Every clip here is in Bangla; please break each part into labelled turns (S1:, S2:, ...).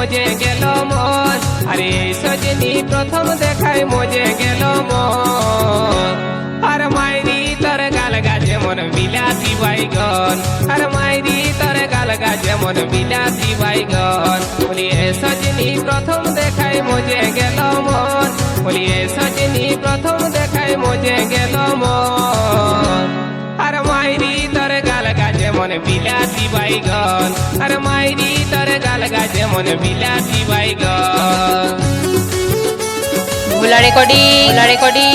S1: মজে গেল মন। আরে সজনী প্রথম দেখায় মজে গেল মন। আর মাইরি তোর গাল গাছে মন বিলাসী বাইগন। আর মাইরি তোর গাল গাছে মন বিলাসী বাইগন। বলিয়ে সজনী প্রথম দেখায় মজে গেল মন। বলিয়ে সজনী প্রথম দেখায় মজে গেল মন। আর মাইরি তোর গাল গাছে মন বিলাসী বাইগন। আর মাইরি তোর গাল গাছে মন বিলাসী বাইগন।
S2: ভোলা রেকর্ডিং, ভোলা রেকর্ডিং,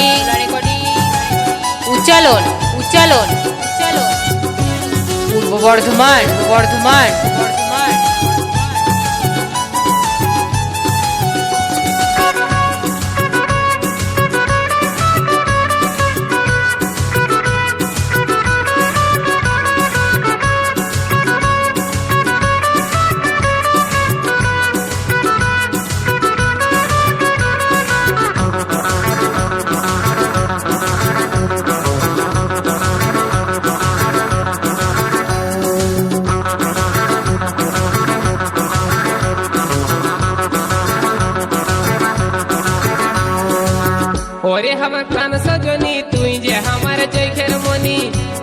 S2: উচ্চালন, উচ্চালন, পূর্ব বর্ধমান, বর্ধমান, বর্ধমান।
S1: ওরে আমার প্রাণ সজনী তুই যে আমার চোখের মনি।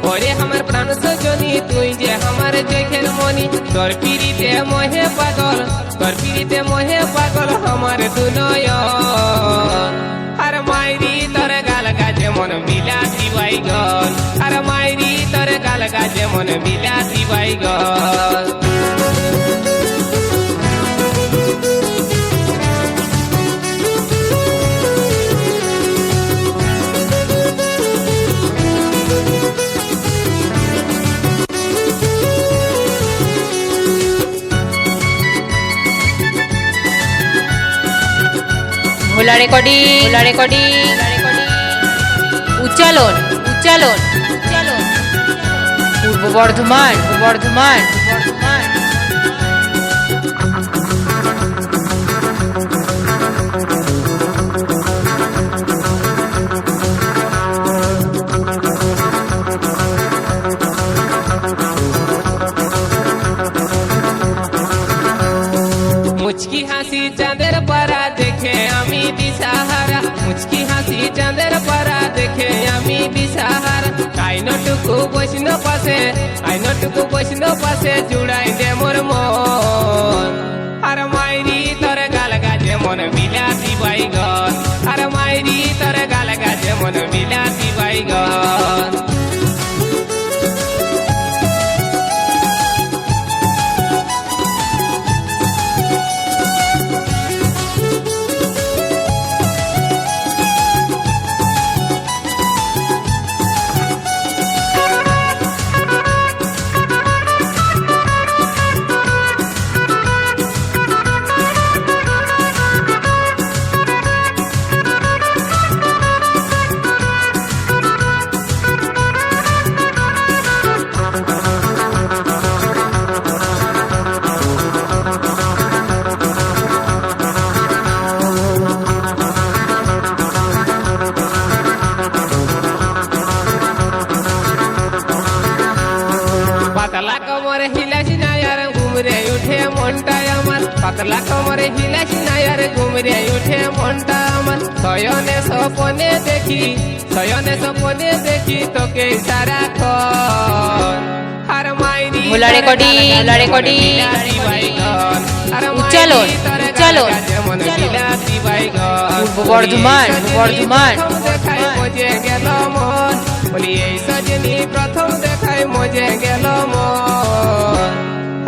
S1: ওরে আমার প্রাণ সজনী তুই যে আমার চোখের মনি। তোর পিড়িতে মোহে পাগল, তোর পিড়িতে মোহে পাগল আমার দুনয়ন। আর মাইরি তোর গাল গাছে মন বিলাসী বাইগন। আর মাইরি তোর গাল গাছে মন বিলাসী বাইগন।
S2: ভোলা রেকর্ডিং, ভোলা রেকর্ডিং, উচ্চালন, উচ্চালন, পূর্ব বর্ধমান, বর্ধমান, বর্ধমান।
S1: মুচকি হাসি চাঁদের পারা দেখে আমি দিশাহারা। মুচকি হাসি চাঁদের পারা দেখে আমি দিশাহারা। আইনটুকু বৈষ্ণ পাশে, আইনটুকু বৈষ্ণ পাশে জুড়াই দে মোর মন। আর মাইরি তোর গাল গাছে মন বিলাসী বাইগন। আর মাইরি তোর গাল গাছে মন বিলাসী বাইগন। পাতলা কোমরে হিলাসি না আর ঘুমরে উঠে মনটা আমার। পাতলা কোমরে হিলাসি না আর ঘুমরে উঠে মনটা আমার। শয়নে স্বপনে দেখি, শয়নে স্বপনে দেখি তোকে সারাক্ষণ। আর মাইরি
S2: ভোলা রেকর্ডিং, ভোলা রেকর্ডিং, উচ্চালন, উচ্চালন,
S1: মন বিলাসী বাইগন।
S2: পূর্ব বর্ধমান, বর্ধমান,
S1: দেখায় মজে গেল মন। বলি এই সজনী প্রথম দেখায় মজে গেল মন।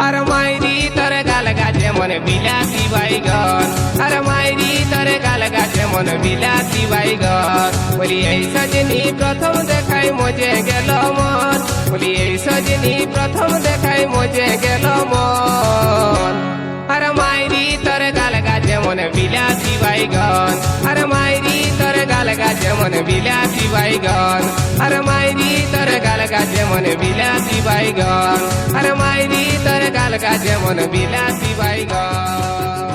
S1: আর মাইরি তোর গাল গাছে মন বিলাসী বাইগন। আর মাইরি তোর গাল গাছে মন বিলাসী বাইগন। বলি এই সজনী প্রথম দেখায় মজে গেল মন। বলি এই সজনী প্রথম দেখায় মজে গেল মন। আর মাইরি তোর গাল গাছে মন বিলাসী বাইগন। আর মাইরি তোর গাল গাছে মন বিলাসী বাইগন। আর মাইরি তোর গাল গাছে মন বিলাসী বাইগন। আর মাইরি তোর গাল গাছে মন বিলাসী বাইগন।